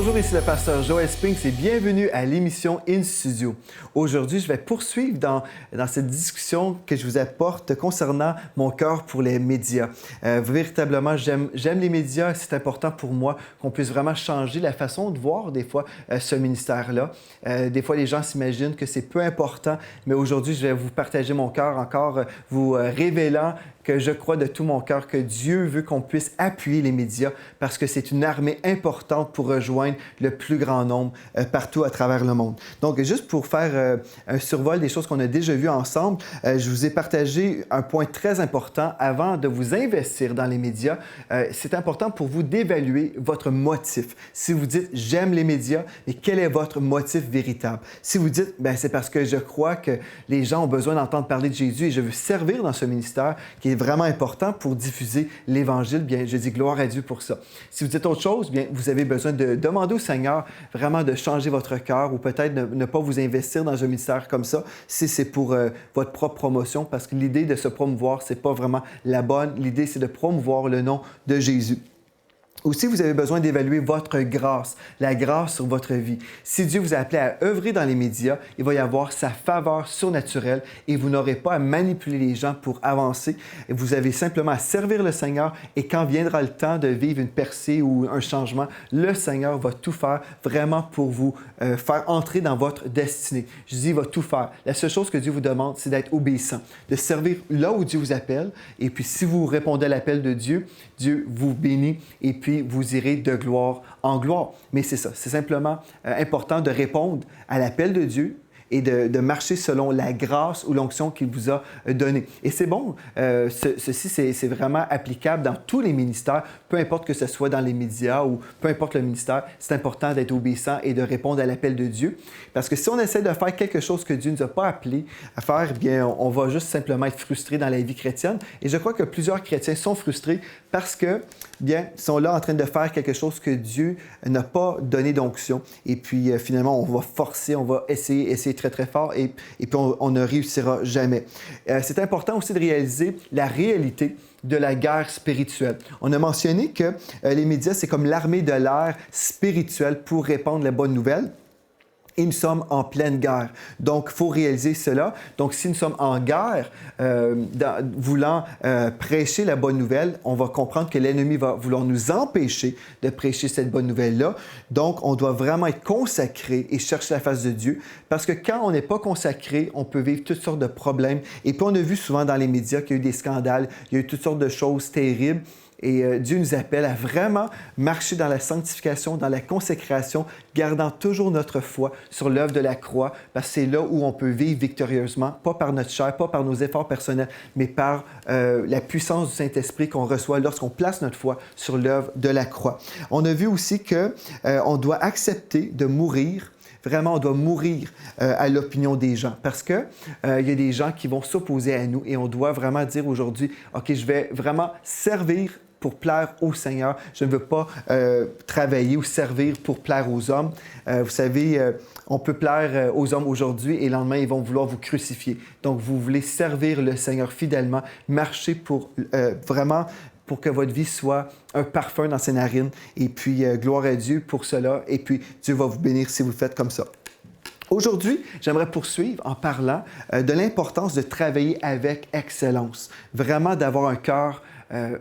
Bonjour, ici le pasteur Joel Spinks et bienvenue à l'émission In Studio. Aujourd'hui, je vais poursuivre dans cette discussion que je vous apporte concernant mon cœur pour les médias. Véritablement, j'aime les médias. C'est important pour moi qu'on puisse vraiment changer la façon de voir des fois ce ministère-là. Des fois, les gens s'imaginent que c'est peu important, mais aujourd'hui, je vais vous partager mon cœur encore, vous révélant que je crois de tout mon cœur que Dieu veut qu'on puisse appuyer les médias parce que c'est une armée importante pour rejoindre le plus grand nombre partout à travers le monde. Donc, juste pour faire un survol des choses qu'on a déjà vues ensemble, je vous ai partagé un point très important avant de vous investir dans les médias. C'est important pour vous d'évaluer votre motif. Si vous dites « j'aime les médias », mais quel est votre motif véritable? Si vous dites « c'est parce que je crois que les gens ont besoin d'entendre parler de Jésus et je veux servir dans ce ministère qui est vraiment important pour diffuser l'Évangile, bien, je dis gloire à Dieu pour ça. Si vous dites autre chose, bien, vous avez besoin de demander au Seigneur vraiment de changer votre cœur ou peut-être ne pas vous investir dans un ministère comme ça si c'est pour votre propre promotion parce que l'idée de se promouvoir, c'est pas vraiment la bonne. L'idée, c'est de promouvoir le nom de Jésus. Aussi, vous avez besoin d'évaluer votre grâce, la grâce sur votre vie. Si Dieu vous a appelé à œuvrer dans les médias, il va y avoir sa faveur surnaturelle et vous n'aurez pas à manipuler les gens pour avancer. Vous avez simplement à servir le Seigneur et quand viendra le temps de vivre une percée ou un changement, le Seigneur va tout faire vraiment pour vous faire entrer dans votre destinée. Je dis, il va tout faire. La seule chose que Dieu vous demande, c'est d'être obéissant, de servir là où Dieu vous appelle. Et puis, si vous répondez à l'appel de Dieu, Dieu vous bénit et puis vous irez de gloire en gloire. Mais c'est ça, c'est simplement important de répondre à l'appel de Dieu et de marcher selon la grâce ou l'onction qu'il vous a donnée. Et c'est bon, ceci c'est vraiment applicable dans tous les ministères, peu importe que ce soit dans les médias ou peu importe le ministère, c'est important d'être obéissant et de répondre à l'appel de Dieu. Parce que si on essaie de faire quelque chose que Dieu ne nous a pas appelé à faire, bien, on va juste simplement être frustré dans la vie chrétienne. Et je crois que plusieurs chrétiens sont frustrés parce que, bien, ils sont là en train de faire quelque chose que Dieu n'a pas donné d'onction. Et puis, finalement, on va forcer, on va essayer très, très fort et puis on ne réussira jamais. C'est important aussi de réaliser la réalité de la guerre spirituelle. On a mentionné que les médias, c'est comme l'armée de l'air spirituelle pour répandre la bonne nouvelle. Et nous sommes en pleine guerre. Donc, il faut réaliser cela. Donc, si nous sommes en guerre, voulant prêcher la bonne nouvelle, on va comprendre que l'ennemi va vouloir nous empêcher de prêcher cette bonne nouvelle-là. Donc, on doit vraiment être consacré et chercher la face de Dieu. Parce que quand on n'est pas consacré, on peut vivre toutes sortes de problèmes. Et puis, on a vu souvent dans les médias qu'il y a eu des scandales, il y a eu toutes sortes de choses terribles. Et Dieu nous appelle à vraiment marcher dans la sanctification, dans la consécration, gardant toujours notre foi sur l'œuvre de la croix, parce que c'est là où on peut vivre victorieusement, pas par notre chair, pas par nos efforts personnels, mais par la puissance du Saint-Esprit qu'on reçoit lorsqu'on place notre foi sur l'œuvre de la croix. On a vu aussi qu'on doit accepter de mourir. Vraiment, on doit mourir à l'opinion des gens parce que il y a des gens qui vont s'opposer à nous et on doit vraiment dire aujourd'hui, OK, je vais vraiment servir pour plaire au Seigneur. Je ne veux pas travailler ou servir pour plaire aux hommes. Vous savez, on peut plaire aux hommes aujourd'hui et le lendemain, ils vont vouloir vous crucifier. Donc, vous voulez servir le Seigneur fidèlement, marcher pour vraiment pour que votre vie soit un parfum dans ses narines. Et puis, gloire à Dieu pour cela. Et puis, Dieu va vous bénir si vous le faites comme ça. Aujourd'hui, j'aimerais poursuivre en parlant de l'importance de travailler avec excellence. Vraiment d'avoir un cœur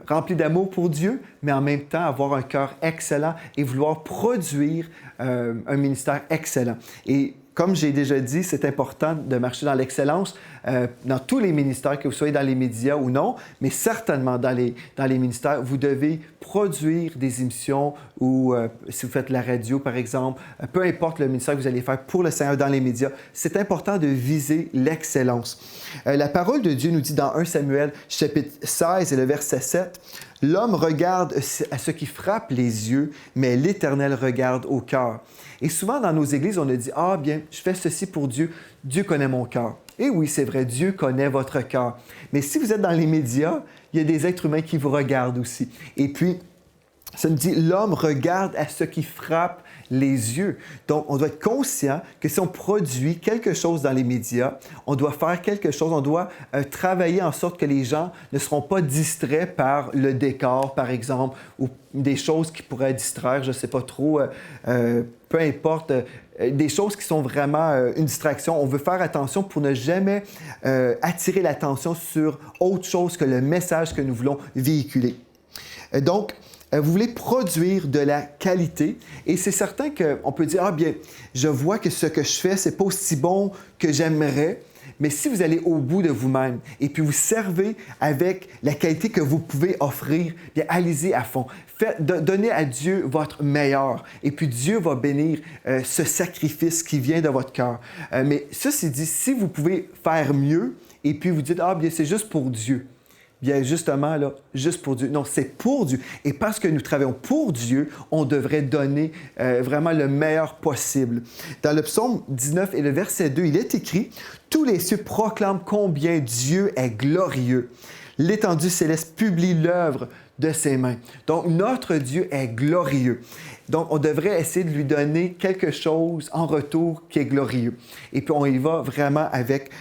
rempli d'amour pour Dieu, mais en même temps avoir un cœur excellent et vouloir produire un ministère excellent. Et comme j'ai déjà dit, c'est important de marcher dans l'excellence dans tous les ministères, que vous soyez dans les médias ou non, mais certainement dans les ministères, vous devez produire des émissions ou si vous faites la radio, par exemple, peu importe le ministère que vous allez faire pour le Seigneur dans les médias, c'est important de viser l'excellence. La parole de Dieu nous dit dans 1 Samuel, chapitre 16 et le verset 7, « L'homme regarde à ce qui frappe les yeux, mais l'Éternel regarde au cœur. » Et souvent, dans nos églises, on a dit « Ah, bien, je fais ceci pour Dieu. Dieu connaît mon cœur. » Et oui, c'est vrai, Dieu connaît votre cœur. Mais si vous êtes dans les médias, il y a des êtres humains qui vous regardent aussi. Et puis, ça nous dit « L'homme regarde à ce qui frappe les yeux. Donc, on doit être conscient que si on produit quelque chose dans les médias, on doit faire quelque chose, on doit travailler en sorte que les gens ne seront pas distraits par le décor, par exemple, ou des choses qui pourraient distraire, je ne sais pas trop, peu importe, des choses qui sont vraiment une distraction. On veut faire attention pour ne jamais attirer l'attention sur autre chose que le message que nous voulons véhiculer. Donc, vous voulez produire de la qualité et c'est certain qu'on peut dire, ah bien, je vois que ce que je fais, c'est pas aussi bon que j'aimerais, mais si vous allez au bout de vous-même et puis vous servez avec la qualité que vous pouvez offrir, bien allez-y à fond. Donnez à Dieu votre meilleur et puis Dieu va bénir ce sacrifice qui vient de votre cœur. Mais ceci dit, si vous pouvez faire mieux et puis vous dites, ah bien, c'est juste pour Dieu. Bien justement, là, juste pour Dieu. Non, c'est pour Dieu. Et parce que nous travaillons pour Dieu, on devrait donner vraiment le meilleur possible. Dans le psaume 19 et le verset 2, il est écrit « Tous les cieux proclament combien Dieu est glorieux. L'étendue céleste publie l'œuvre de ses mains. » Donc, notre Dieu est glorieux. Donc, on devrait essayer de lui donner quelque chose en retour qui est glorieux. Et puis, on y va vraiment avec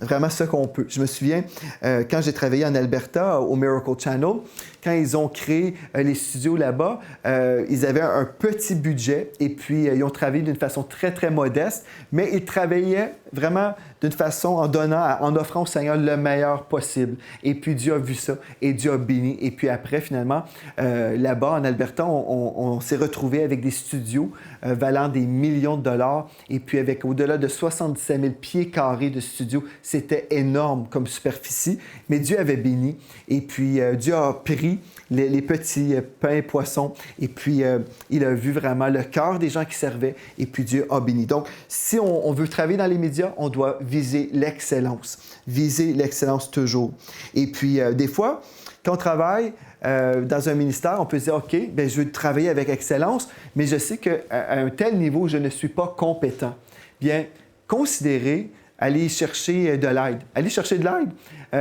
vraiment ce qu'on peut. Je me souviens, quand j'ai travaillé en Alberta, au Miracle Channel, quand ils ont créé les studios là-bas, ils avaient un petit budget et puis ils ont travaillé d'une façon très, très modeste, mais ils travaillaient vraiment d'une façon en donnant, en offrant au Seigneur le meilleur possible. Et puis Dieu a vu ça et Dieu a béni. Et puis après, finalement, là-bas en Alberta, on s'est retrouvé avec des studios valant des millions de dollars et puis avec au-delà de 77 000 pieds carrés de studios. C'était énorme comme superficie, mais Dieu avait béni. Et puis Dieu a pris les petits pains et poissons et puis il a vu vraiment le cœur des gens qui servaient et puis Dieu a béni. Donc, si on veut travailler dans les médias, on doit viser l'excellence. Viser l'excellence toujours. Et puis, des fois, quand on travaille dans un ministère, on peut se dire, OK, bien, je veux travailler avec excellence, mais je sais qu'à un tel niveau, je ne suis pas compétent. Bien, considérez aller chercher de l'aide. Allez chercher de l'aide.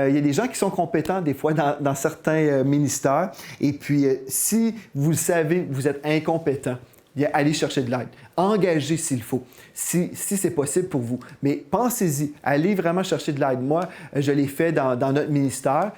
Il y a des gens qui sont compétents des fois dans certains ministères. Et puis, si vous le savez, vous êtes incompétent, bien, allez chercher de l'aide. Engagez s'il faut, si c'est possible pour vous. Mais pensez-y, allez vraiment chercher de l'aide. Moi, je l'ai fait dans notre ministère.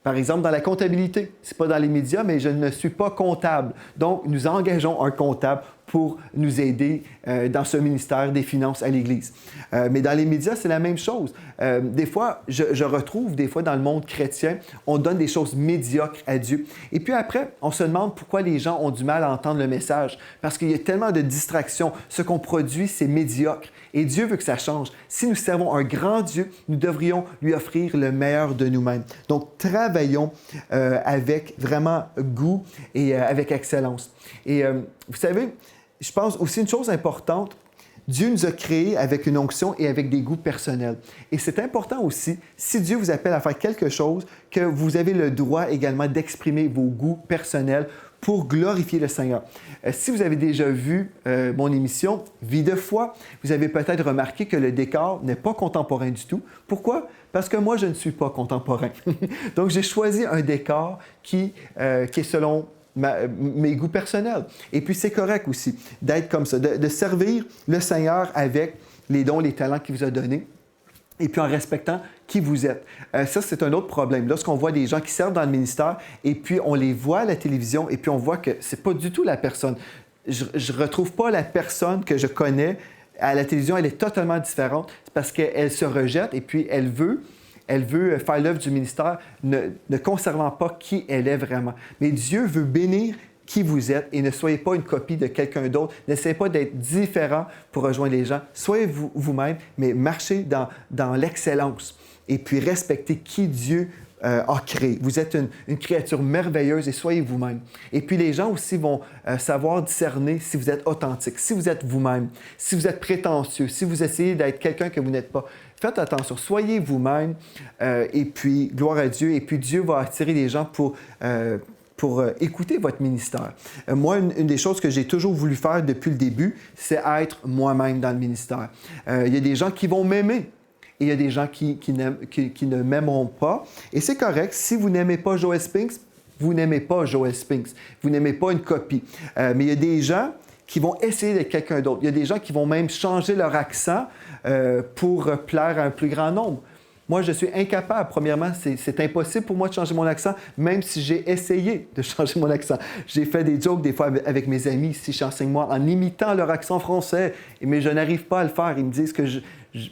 Par exemple, dans la comptabilité, ce n'est pas dans les médias, mais je ne suis pas comptable. Donc, nous engageons un comptable pour nous aider dans ce ministère des Finances à l'Église. Mais dans les médias, c'est la même chose. Des fois, je retrouve, des fois dans le monde chrétien, on donne des choses médiocres à Dieu. Et puis après, on se demande pourquoi les gens ont du mal à entendre le message. Parce qu'il y a tellement de distractions. Ce qu'on produit, c'est médiocre. Et Dieu veut que ça change. Si nous servons un grand Dieu, nous devrions lui offrir le meilleur de nous-mêmes. Donc, travaillons avec vraiment goût et avec excellence. Et vous savez, je pense aussi une chose importante, Dieu nous a créés avec une onction et avec des goûts personnels. Et c'est important aussi, si Dieu vous appelle à faire quelque chose, que vous avez le droit également d'exprimer vos goûts personnels pour glorifier le Seigneur. Si vous avez déjà vu mon émission « Vie de foi », vous avez peut-être remarqué que le décor n'est pas contemporain du tout. Pourquoi? Parce que moi, je ne suis pas contemporain. Donc, j'ai choisi un décor qui est selon mes goûts personnels. Et puis, c'est correct aussi d'être comme ça, de servir le Seigneur avec les dons, les talents qu'il vous a donnés. Et puis en respectant qui vous êtes. Ça, c'est un autre problème. Lorsqu'on voit des gens qui servent dans le ministère et puis on les voit à la télévision et puis on voit que c'est pas du tout la personne. Je ne retrouve pas la personne que je connais à la télévision. Elle est totalement différente. C'est parce qu'elle se rejette et puis elle veut faire l'œuvre du ministère ne conservant pas qui elle est vraiment. Mais Dieu veut bénir qui vous êtes et ne soyez pas une copie de quelqu'un d'autre. N'essayez pas d'être différent pour rejoindre les gens. Soyez vous-même, mais marchez dans l'excellence et puis respectez qui Dieu a créé. Vous êtes une créature merveilleuse et soyez vous-même. Et puis les gens aussi vont savoir discerner si vous êtes authentique, si vous êtes vous-même, si vous êtes prétentieux, si vous essayez d'être quelqu'un que vous n'êtes pas. Faites attention, soyez vous-même et puis gloire à Dieu. Et puis Dieu va attirer les gens pour écouter votre ministère. Moi, une des choses que j'ai toujours voulu faire depuis le début, c'est être moi-même dans le ministère. Il y a des gens qui vont m'aimer et il y a des gens qui ne m'aimeront pas. Et c'est correct, si vous n'aimez pas Joel Spinks, vous n'aimez pas Joel Spinks. Vous n'aimez pas une copie. Mais il y a des gens qui vont essayer d'être quelqu'un d'autre. Il y a des gens qui vont même changer leur accent pour plaire à un plus grand nombre. Moi, je suis incapable. Premièrement, c'est impossible pour moi de changer mon accent, même si j'ai essayé de changer mon accent. J'ai fait des jokes des fois avec mes amis, si j'enseigne moi, en imitant leur accent français, mais je n'arrive pas à le faire. Ils me disent que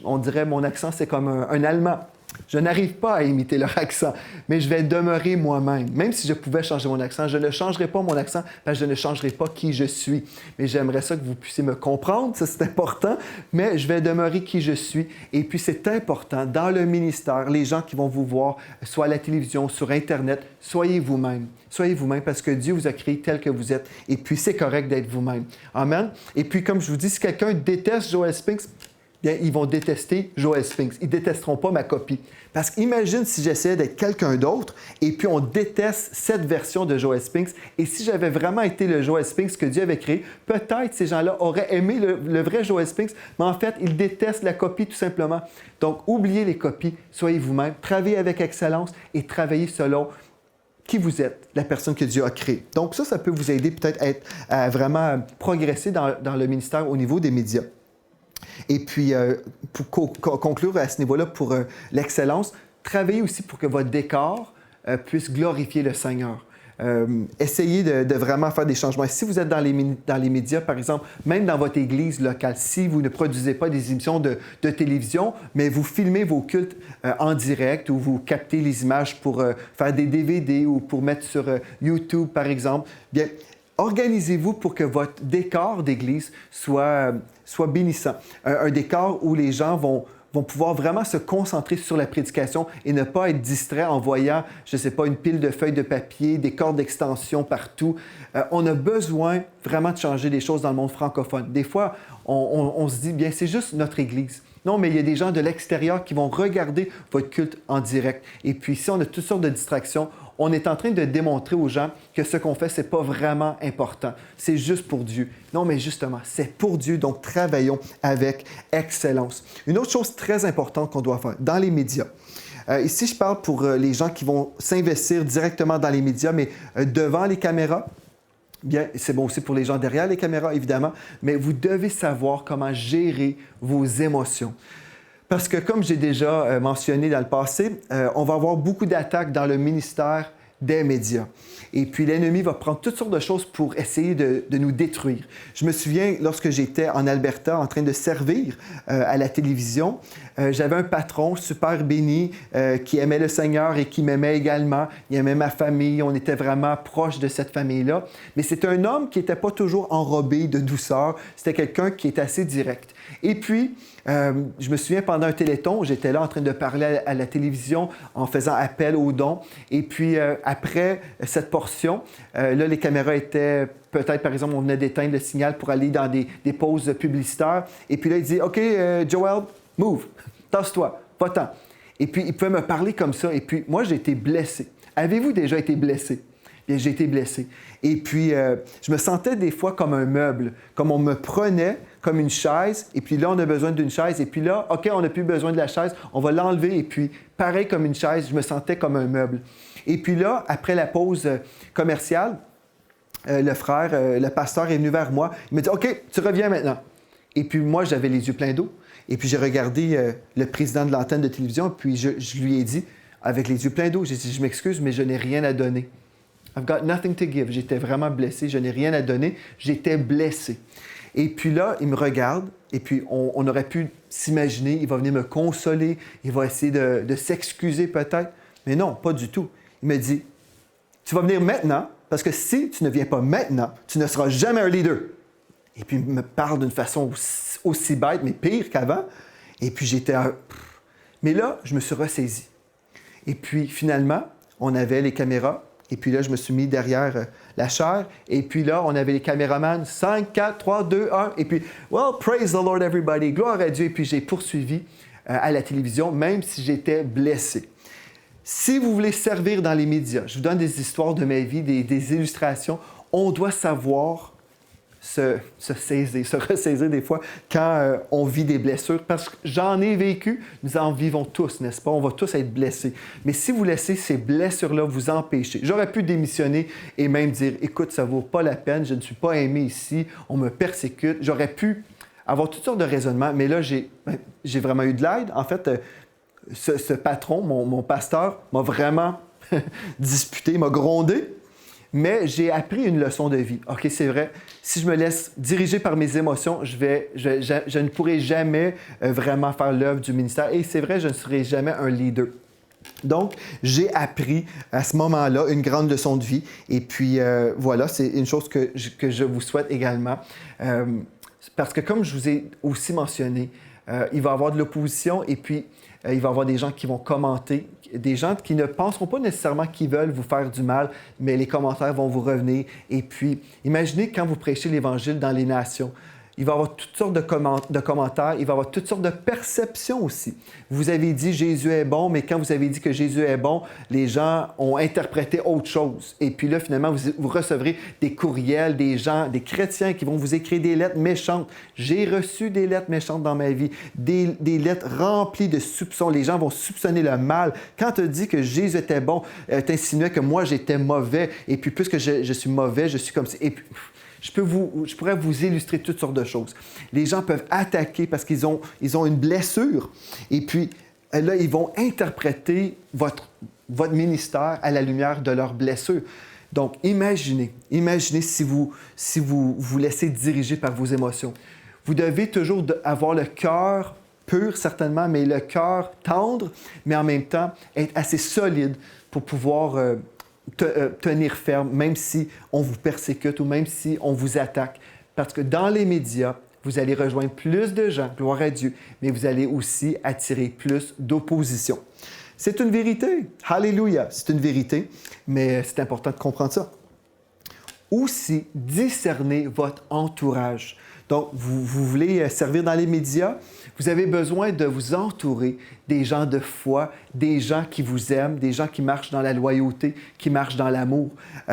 on dirait mon accent, c'est comme un Allemand. Je n'arrive pas à imiter leur accent, mais je vais demeurer moi-même. Même si je pouvais changer mon accent, je ne changerai pas mon accent parce que je ne changerai pas qui je suis. Mais j'aimerais ça que vous puissiez me comprendre, ça c'est important, mais je vais demeurer qui je suis. Et puis c'est important, dans le ministère, les gens qui vont vous voir, soit à la télévision, sur Internet, soyez vous-même. Soyez vous-même parce que Dieu vous a créé tel que vous êtes. Et puis c'est correct d'être vous-même. Amen. Et puis comme je vous dis, si quelqu'un déteste Joel Spinks, bien, ils vont détester Joel Spinks. Ils ne détesteront pas ma copie. Parce qu'imagine si j'essayais d'être quelqu'un d'autre et puis on déteste cette version de Joel Spinks. Et si j'avais vraiment été le Joel Spinks que Dieu avait créé, peut-être ces gens-là auraient aimé le vrai Joel Spinks, mais en fait, ils détestent la copie tout simplement. Donc, oubliez les copies, soyez vous-même, travaillez avec excellence et travaillez selon qui vous êtes, la personne que Dieu a créée. Donc ça peut vous aider peut-être à vraiment progresser dans le ministère au niveau des médias. Et puis, pour conclure à ce niveau-là, pour l'excellence, travaillez aussi pour que votre décor puisse glorifier le Seigneur. Essayez de vraiment faire des changements. Si vous êtes dans les médias, par exemple, même dans votre église locale, si vous ne produisez pas des émissions de télévision, mais vous filmez vos cultes en direct ou vous captez les images pour faire des DVD ou pour mettre sur YouTube, par exemple, bien, organisez-vous pour que votre décor d'église soit bénissant. Un décor où les gens vont pouvoir vraiment se concentrer sur la prédication et ne pas être distraits en voyant, je ne sais pas, une pile de feuilles de papier, des cordes d'extension partout. On a besoin vraiment de changer les choses dans le monde francophone. Des fois, on se dit, bien, c'est juste notre Église. Non, mais il y a des gens de l'extérieur qui vont regarder votre culte en direct. Et puis, si on a toutes sortes de distractions, on est en train de démontrer aux gens que ce qu'on fait, ce n'est pas vraiment important. C'est juste pour Dieu. Non, mais justement, c'est pour Dieu, donc travaillons avec excellence. Une autre chose très importante qu'on doit faire dans les médias. Ici, je parle pour les gens qui vont s'investir directement dans les médias, mais devant les caméras. Bien, c'est bon aussi pour les gens derrière les caméras, évidemment, mais vous devez savoir comment gérer vos émotions. Parce que, comme j'ai déjà mentionné dans le passé, on va avoir beaucoup d'attaques dans le ministère des médias. Et puis, l'ennemi va prendre toutes sortes de choses pour essayer de nous détruire. Je me souviens, lorsque j'étais en Alberta en train de servir à la télévision, j'avais un patron super béni qui aimait le Seigneur et qui m'aimait également. Il aimait ma famille. On était vraiment proches de cette famille-là. Mais c'était un homme qui n'était pas toujours enrobé de douceur. C'était quelqu'un qui était assez direct. Et puis, je me souviens, pendant un téléthon, j'étais là en train de parler à la télévision en faisant appel aux dons. Et puis, après cette portion, là, les caméras étaient peut-être, par exemple, on venait d'éteindre le signal pour aller dans des pauses publicitaires. Et puis là, il dit, OK, Joel, move, tasse-toi, va-t'en. Et puis, il pouvait me parler comme ça. Et puis, moi, j'ai été blessé. Avez-vous déjà été blessé? Bien, j'ai été blessé. Et puis, je me sentais des fois comme un meuble, comme on me prenait comme une chaise, et puis là, on a besoin d'une chaise, et puis là, OK, on n'a plus besoin de la chaise, on va l'enlever, et puis, pareil comme une chaise, je me sentais comme un meuble. Et puis là, après la pause commerciale, le pasteur est venu vers moi, il m'a dit, OK, tu reviens maintenant. Et puis moi, j'avais les yeux pleins d'eau, et puis j'ai regardé le président de l'antenne de télévision, puis je lui ai dit, avec les yeux pleins d'eau, j'ai dit, je m'excuse, mais je n'ai rien à donner. I've got nothing to give. J'étais vraiment blessé, je n'ai rien à donner, j'étais blessé. Et puis là, il me regarde, et puis on aurait pu s'imaginer, il va venir me consoler, il va essayer de s'excuser peut-être. Mais non, pas du tout. Il me dit, tu vas venir maintenant, parce que si tu ne viens pas maintenant, tu ne seras jamais un leader. Et puis il me parle d'une façon aussi bête, mais pire qu'avant. Et puis j'étais... Mais là, je me suis ressaisi. Et puis finalement, on avait les caméras. Et puis là, je me suis mis derrière la chaire. Et puis là, on avait les caméramans. 5, 4, 3, 2, 1. Et puis, well, praise the Lord, everybody. Gloire à Dieu. Et puis, j'ai poursuivi à la télévision, même si j'étais blessé. Si vous voulez servir dans les médias, je vous donne des histoires de ma vie, des illustrations. On doit savoir se saisir, se ressaisir des fois quand on vit des blessures. Parce que j'en ai vécu, nous en vivons tous, n'est-ce pas? On va tous être blessés. Mais si vous laissez ces blessures-là vous empêcher, j'aurais pu démissionner et même dire, écoute, ça ne vaut pas la peine, je ne suis pas aimé ici, on me persécute. J'aurais pu avoir toutes sortes de raisonnements, mais là, j'ai vraiment eu de l'aide. En fait, ce patron, mon pasteur, m'a vraiment disputé, m'a grondé. Mais j'ai appris une leçon de vie. OK, c'est vrai, si je me laisse diriger par mes émotions, je ne pourrai jamais vraiment faire l'œuvre du ministère. Et c'est vrai, je ne serai jamais un leader. Donc, j'ai appris à ce moment-là une grande leçon de vie. Et puis, voilà, c'est une chose que je vous souhaite également. Parce que comme je vous ai aussi mentionné, il va y avoir de l'opposition et puis il va y avoir des gens qui vont commenter, des gens qui ne penseront pas nécessairement qu'ils veulent vous faire du mal, mais les commentaires vont vous revenir. Et puis, imaginez quand vous prêchez l'Évangile dans les nations, il va y avoir toutes sortes de commentaires, il va y avoir toutes sortes de perceptions aussi. Vous avez dit Jésus est bon, mais quand vous avez dit que Jésus est bon, les gens ont interprété autre chose. Et puis là, finalement, vous recevrez des courriels, des gens, des chrétiens qui vont vous écrire des lettres méchantes. J'ai reçu des lettres méchantes dans ma vie, des lettres remplies de soupçons. Les gens vont soupçonner le mal. Quand tu as dit que Jésus était bon, tu insinuais que moi, j'étais mauvais. Et puis, puisque je suis mauvais, je suis comme ça. Et puis, je pourrais vous illustrer toutes sortes de choses. Les gens peuvent attaquer parce qu'ils ont une blessure. Et puis, là, ils vont interpréter votre ministère à la lumière de leur blessure. Donc, imaginez si vous vous laissez diriger par vos émotions. Vous devez toujours avoir le cœur pur, certainement, mais le cœur tendre, mais en même temps, être assez solide pour pouvoir tenir ferme, même si on vous persécute ou même si on vous attaque. Parce que dans les médias, vous allez rejoindre plus de gens, gloire à Dieu, mais vous allez aussi attirer plus d'opposition. C'est une vérité. Alléluia, c'est une vérité, mais c'est important de comprendre ça. Aussi, discernez votre entourage. Donc, vous voulez servir dans les médias, vous avez besoin de vous entourer des gens de foi, des gens qui vous aiment, des gens qui marchent dans la loyauté, qui marchent dans l'amour.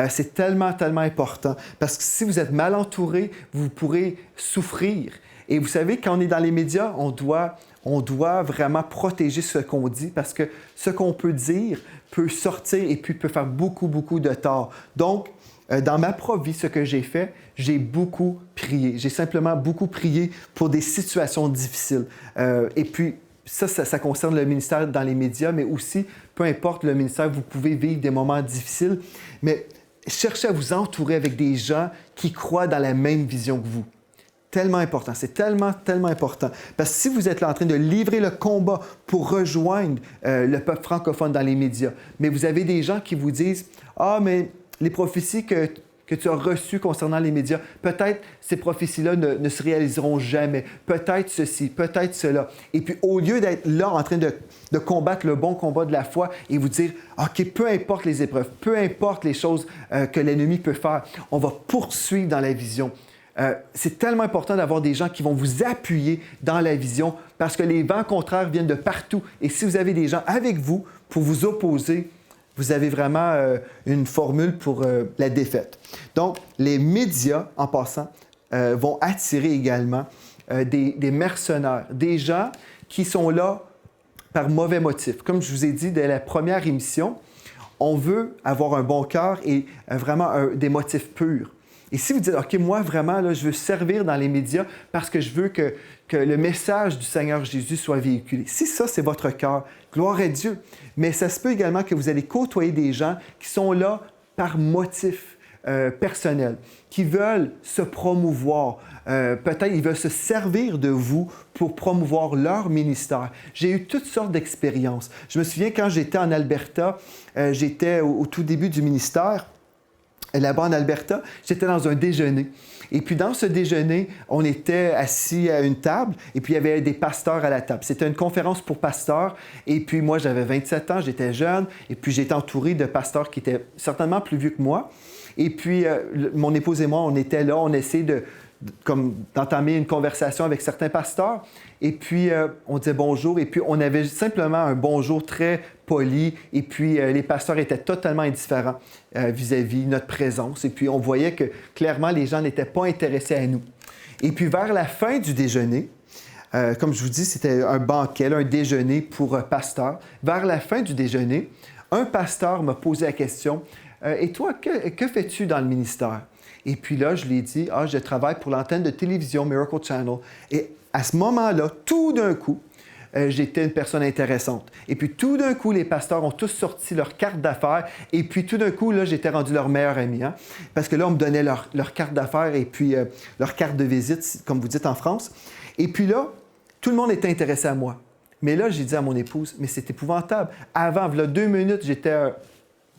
C'est tellement, tellement important parce que si vous êtes mal entouré, vous pourrez souffrir. Et vous savez, quand on est dans les médias, on doit vraiment protéger ce qu'on dit parce que ce qu'on peut dire peut sortir et puis peut faire beaucoup, beaucoup de tort. Donc, dans ma propre vie, ce que j'ai fait, j'ai beaucoup prié. J'ai simplement beaucoup prié pour des situations difficiles. Et puis, ça concerne le ministère dans les médias, mais aussi, peu importe le ministère, vous pouvez vivre des moments difficiles, mais cherchez à vous entourer avec des gens qui croient dans la même vision que vous. Tellement important, c'est tellement, tellement important. Parce que si vous êtes là en train de livrer le combat pour rejoindre le peuple francophone dans les médias, mais vous avez des gens qui vous disent « Ah, mais les prophéties que tu as reçues concernant les médias, peut-être ces prophéties-là ne se réaliseront jamais. Peut-être ceci, peut-être cela. » Et puis, au lieu d'être là en train de combattre le bon combat de la foi et vous dire « OK, peu importe les épreuves, peu importe les choses que l'ennemi peut faire, on va poursuivre dans la vision. » C'est tellement important d'avoir des gens qui vont vous appuyer dans la vision parce que les vents contraires viennent de partout. Et si vous avez des gens avec vous pour vous opposer, vous avez vraiment une formule pour la défaite. Donc, les médias, en passant, vont attirer également des mercenaires, des gens qui sont là par mauvais motifs. Comme je vous ai dit dès la première émission, on veut avoir un bon cœur et vraiment des motifs purs. Et si vous dites, OK, moi, vraiment, là, je veux servir dans les médias parce que je veux que le message du Seigneur Jésus soit véhiculé. Si ça, c'est votre cœur, gloire à Dieu. Mais ça se peut également que vous allez côtoyer des gens qui sont là par motif personnel, qui veulent se promouvoir. Peut-être ils veulent se servir de vous pour promouvoir leur ministère. J'ai eu toutes sortes d'expériences. Je me souviens quand j'étais en Alberta, j'étais au tout début du ministère, là-bas en Alberta, j'étais dans un déjeuner. Et puis dans ce déjeuner, on était assis à une table et puis il y avait des pasteurs à la table. C'était une conférence pour pasteurs et puis moi, j'avais 27 ans, j'étais jeune et puis j'étais entouré de pasteurs qui étaient certainement plus vieux que moi. Et puis mon épouse et moi, on était là, on essayait comme d'entamer une conversation avec certains pasteurs. Et puis, on disait bonjour. Et puis, on avait simplement un bonjour très poli. Et puis, les pasteurs étaient totalement indifférents vis-à-vis de notre présence. Et puis, on voyait que clairement, les gens n'étaient pas intéressés à nous. Et puis, vers la fin du déjeuner, comme je vous dis, c'était un banquet, un déjeuner pour pasteurs. Vers la fin du déjeuner, un pasteur m'a posé la question, « Et toi, que fais-tu dans le ministère? » Et puis là, je lui ai dit, « Ah, je travaille pour l'antenne de télévision Miracle Channel. » Et à ce moment-là, tout d'un coup, j'étais une personne intéressante. Et puis tout d'un coup, les pasteurs ont tous sorti leur carte d'affaires. Et puis tout d'un coup, là, j'étais rendu leur meilleur ami. Hein? Parce que là, on me donnait leur carte d'affaires et puis leur carte de visite, comme vous dites en France. Et puis là, tout le monde était intéressé à moi. Mais là, j'ai dit à mon épouse, mais c'est épouvantable. Avant, là, 2 minutes, j'étais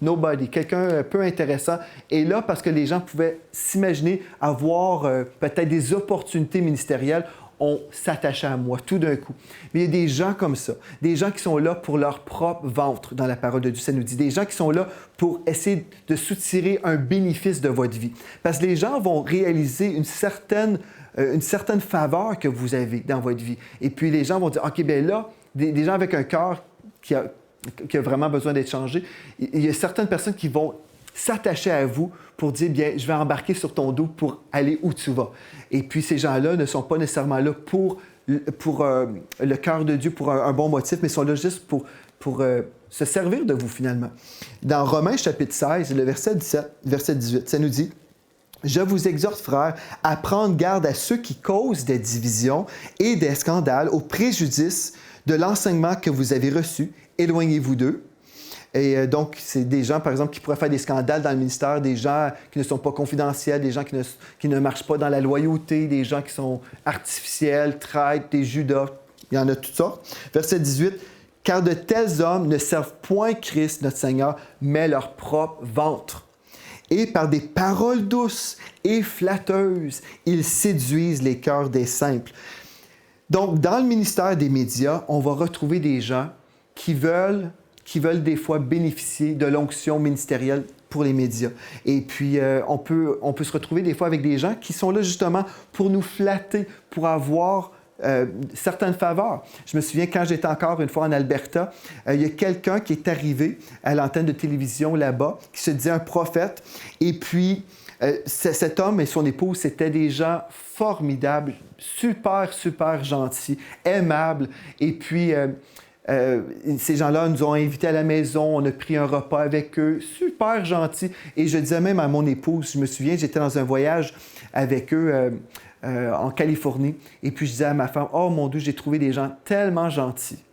nobody, quelqu'un peu intéressant. Et là, parce que les gens pouvaient s'imaginer avoir peut-être des opportunités ministérielles, on s'attachait à moi tout d'un coup. Mais il y a des gens comme ça, des gens qui sont là pour leur propre ventre dans la parole de Dieu. Ça nous dit des gens qui sont là pour essayer de soutirer un bénéfice de votre vie. Parce que les gens vont réaliser une certaine faveur que vous avez dans votre vie. Et puis les gens vont dire, OK, bien là, des gens avec un cœur qui a vraiment besoin d'être changé, il y a certaines personnes qui vont s'attacher à vous pour dire, bien, je vais embarquer sur ton dos pour aller où tu vas. Et puis ces gens-là ne sont pas nécessairement là pour le cœur de Dieu, pour un bon motif, mais sont là juste pour se servir de vous finalement. Dans Romains chapitre 16, le verset 17, verset 18, ça nous dit, « Je vous exhorte, frères, à prendre garde à ceux qui causent des divisions et des scandales au préjudice de l'enseignement que vous avez reçu. Éloignez-vous d'eux. » Et donc, c'est des gens, par exemple, qui pourraient faire des scandales dans le ministère, des gens qui ne sont pas confidentiels, des gens qui ne marchent pas dans la loyauté, des gens qui sont artificiels, traîtres, des Judas. Il y en a toutes sortes. Verset 18. « Car de tels hommes ne servent point Christ, notre Seigneur, mais leur propre ventre. Et par des paroles douces et flatteuses, ils séduisent les cœurs des simples. » Donc, dans le ministère des médias, on va retrouver des gens qui veulent des fois bénéficier de l'onction ministérielle pour les médias. Et puis, on peut se retrouver des fois avec des gens qui sont là justement pour nous flatter, pour avoir certaines faveurs. Je me souviens, quand j'étais encore une fois en Alberta, il y a quelqu'un qui est arrivé à l'antenne de télévision là-bas, qui se disait un prophète. Et puis, cet homme et son épouse, c'était des gens formidables, super, super gentils, aimables. Et puis, ces gens-là nous ont invités à la maison, on a pris un repas avec eux, super gentils. Et je disais même à mon épouse, je me souviens, j'étais dans un voyage avec eux en Californie, et puis je disais à ma femme, « Oh mon Dieu, j'ai trouvé des gens tellement gentils. »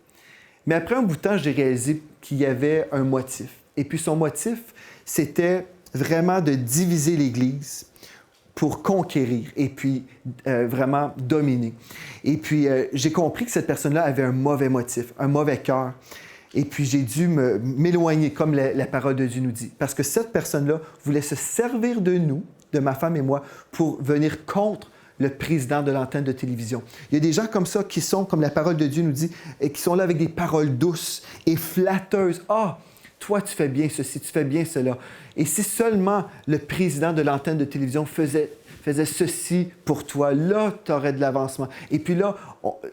Mais après un bout de temps, j'ai réalisé qu'il y avait un motif. Et puis son motif, c'était vraiment de diviser l'Église pour conquérir et puis vraiment dominer. Et puis, j'ai compris que cette personne-là avait un mauvais motif, un mauvais cœur. Et puis, j'ai dû m'éloigner, comme la parole de Dieu nous dit. Parce que cette personne-là voulait se servir de nous, de ma femme et moi, pour venir contre le président de l'antenne de télévision. Il y a des gens comme ça qui sont, comme la parole de Dieu nous dit, et qui sont là avec des paroles douces et flatteuses. « Ah, toi, tu fais bien ceci, tu fais bien cela. » Et si seulement le président de l'antenne de télévision faisait ceci pour toi, là, tu aurais de l'avancement. Et puis là,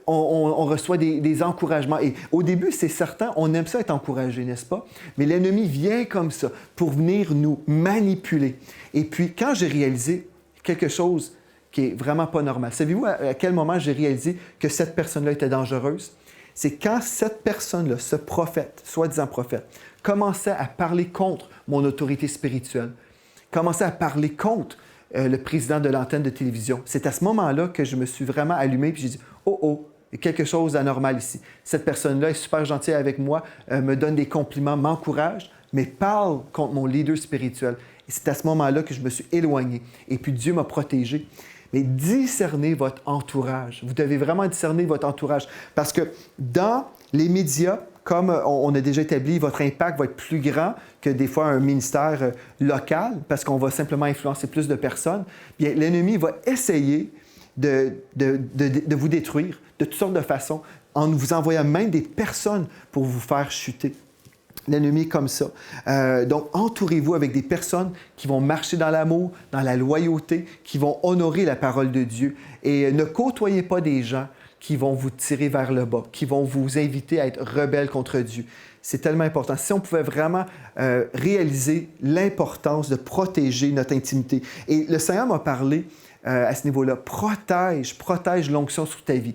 on reçoit des encouragements. Et au début, c'est certain, on aime ça être encouragé, n'est-ce pas? Mais l'ennemi vient comme ça pour venir nous manipuler. Et puis, quand j'ai réalisé quelque chose qui est vraiment pas normal, savez-vous à quel moment j'ai réalisé que cette personne-là était dangereuse? C'est quand cette personne-là, ce prophète, soi-disant prophète, commençait à parler contre mon autorité spirituelle, commençait à parler contre le président de l'antenne de télévision. C'est à ce moment-là que je me suis vraiment allumé et j'ai dit « Oh, oh, il y a quelque chose d'anormal ici. Cette personne-là est super gentille avec moi, me donne des compliments, m'encourage, mais parle contre mon leader spirituel. » Et c'est à ce moment-là que je me suis éloigné. Et puis Dieu m'a protégé. Mais discernez votre entourage. Vous devez vraiment discerner votre entourage. Parce que dans les médias, comme on a déjà établi, votre impact va être plus grand que des fois un ministère local, parce qu'on va simplement influencer plus de personnes. Bien, l'ennemi va essayer de vous détruire de toutes sortes de façons, en vous envoyant même des personnes pour vous faire chuter. L'ennemi est comme ça. Donc, entourez-vous avec des personnes qui vont marcher dans l'amour, dans la loyauté, qui vont honorer la parole de Dieu. Et ne côtoyez pas des gens qui vont vous tirer vers le bas, qui vont vous inviter à être rebelles contre Dieu. C'est tellement important. Si on pouvait vraiment réaliser l'importance de protéger notre intimité. Et le Seigneur m'a parlé à ce niveau-là. Protège l'onction sur ta vie.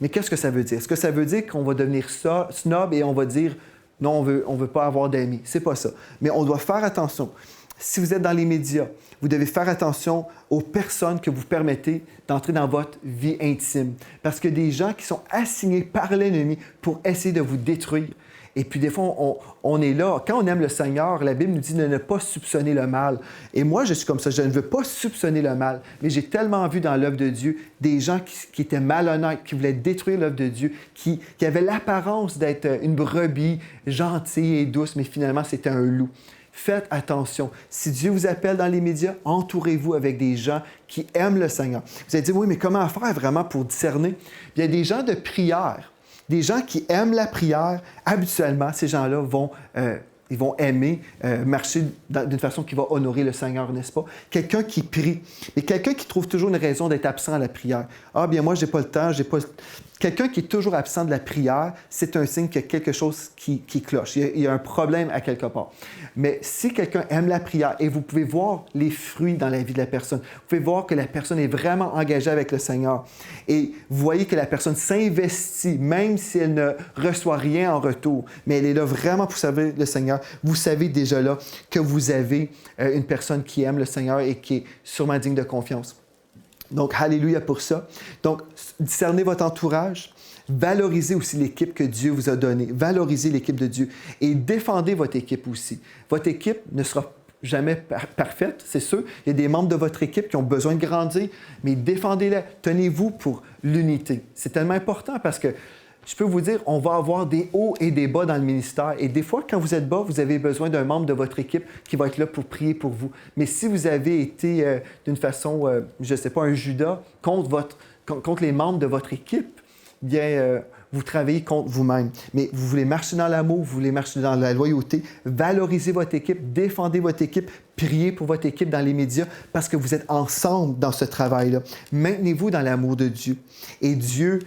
Mais qu'est-ce que ça veut dire? Est-ce que ça veut dire qu'on va devenir snob et on va dire non, on veut pas avoir d'amis? C'est pas ça. Mais on doit faire attention. Si vous êtes dans les médias, vous devez faire attention aux personnes que vous permettez d'entrer dans votre vie intime. Parce que des gens qui sont assignés par l'ennemi pour essayer de vous détruire. Et puis des fois, on est là. Quand on aime le Seigneur, la Bible nous dit de ne pas soupçonner le mal. Et moi, je suis comme ça. Je ne veux pas soupçonner le mal. Mais j'ai tellement vu dans l'œuvre de Dieu des gens qui étaient malhonnêtes, qui voulaient détruire l'œuvre de Dieu, qui avaient l'apparence d'être une brebis gentille et douce, mais finalement, c'était un loup. Faites attention. Si Dieu vous appelle dans les médias, entourez-vous avec des gens qui aiment le Seigneur. Vous allez dire, oui, mais comment faire vraiment pour discerner? Il y a des gens de prière. Des gens qui aiment la prière, habituellement, ces gens-là vont aimer marcher d'une façon qui va honorer le Seigneur, n'est-ce pas? Quelqu'un qui prie, mais quelqu'un qui trouve toujours une raison d'être absent à la prière. Ah, bien, moi, j'ai pas le temps, Quelqu'un qui est toujours absent de la prière, c'est un signe qu'il y a quelque chose qui cloche. Il y a un problème à quelque part. Mais si quelqu'un aime la prière, et vous pouvez voir les fruits dans la vie de la personne, vous pouvez voir que la personne est vraiment engagée avec le Seigneur, et vous voyez que la personne s'investit, même si elle ne reçoit rien en retour, mais elle est là vraiment pour servir le Seigneur, vous savez déjà là que vous avez une personne qui aime le Seigneur et qui est sûrement digne de confiance. Donc, alléluia pour ça. Donc, discernez votre entourage. Valorisez aussi l'équipe que Dieu vous a donnée. Valorisez l'équipe de Dieu. Et défendez votre équipe aussi. Votre équipe ne sera jamais parfaite, c'est sûr. Il y a des membres de votre équipe qui ont besoin de grandir, mais défendez-les. Tenez-vous pour l'unité. C'est tellement important parce que je peux vous dire, on va avoir des hauts et des bas dans le ministère. Et des fois, quand vous êtes bas, vous avez besoin d'un membre de votre équipe qui va être là pour prier pour vous. Mais si vous avez été d'une façon, je ne sais pas, un Judas contre les membres de votre équipe, bien, vous travaillez contre vous-même. Mais vous voulez marcher dans l'amour, vous voulez marcher dans la loyauté, valorisez votre équipe, défendez votre équipe, priez pour votre équipe dans les médias parce que vous êtes ensemble dans ce travail-là. Maintenez-vous dans l'amour de Dieu. Et Dieu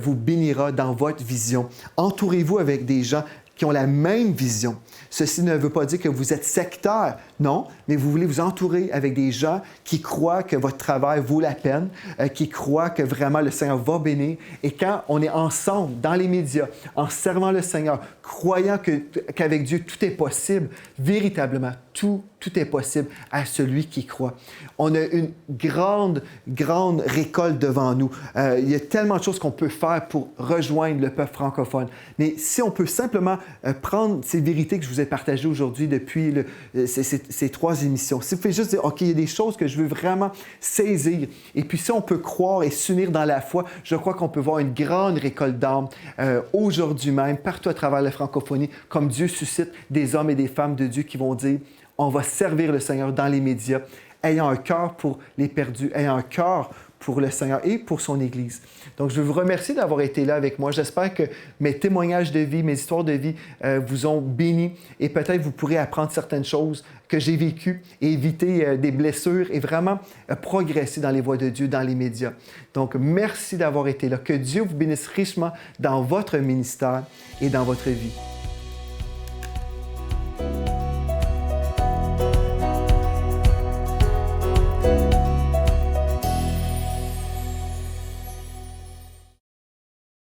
vous bénira dans votre vision. Entourez-vous avec des gens qui ont la même vision. Ceci ne veut pas dire que vous êtes sectaire, non, mais vous voulez vous entourer avec des gens qui croient que votre travail vaut la peine, qui croient que vraiment le Seigneur va bénir. Et quand on est ensemble dans les médias, en servant le Seigneur, croyant qu'avec Dieu tout est possible, véritablement, tout est possible à celui qui croit. On a une grande récolte devant nous. Il y a tellement de choses qu'on peut faire pour rejoindre le peuple francophone. Mais si on peut simplement prendre ces vérités que je vous ai partagées aujourd'hui depuis ces 3 émissions, si vous pouvez juste dire, OK, il y a des choses que je veux vraiment saisir, et puis si on peut croire et s'unir dans la foi, je crois qu'on peut voir une grande récolte d'âmes aujourd'hui même, partout à travers la francophonie, comme Dieu suscite des hommes et des femmes de Dieu qui vont dire, on va servir le Seigneur dans les médias, ayant un cœur pour les perdus, ayant un cœur pour le Seigneur et pour son Église. Donc, je veux vous remercier d'avoir été là avec moi. J'espère que mes témoignages de vie, mes histoires de vie vous ont béni et peut-être vous pourrez apprendre certaines choses que j'ai vécues et éviter des blessures et vraiment progresser dans les voies de Dieu, dans les médias. Donc, merci d'avoir été là. Que Dieu vous bénisse richement dans votre ministère et dans votre vie.